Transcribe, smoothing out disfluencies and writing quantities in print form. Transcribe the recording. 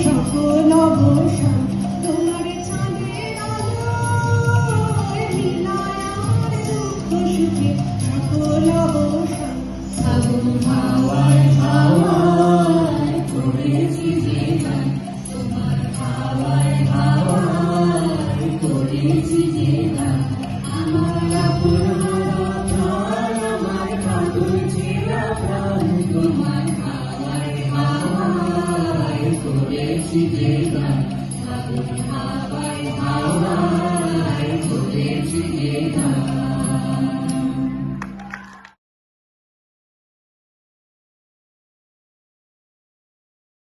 সকল অবসান তোমার চাঁদের আলোয় মিলায় আমার দুঃখ সুখে সকল অবসান। ফাগুন হাওয়ায় হাওয়ায় করেছি যে গান, তোমার হাওয়ায় হাওয়ায় করেছি যে গান, আমার আপন প্রাণ আমার কাঁদুর ছেঁড়া প্রাণ, তোমার হাওয়ায় হাওয়ায় করেছি যে গান, ফাগুন হাওয়ায় হাওয়ায়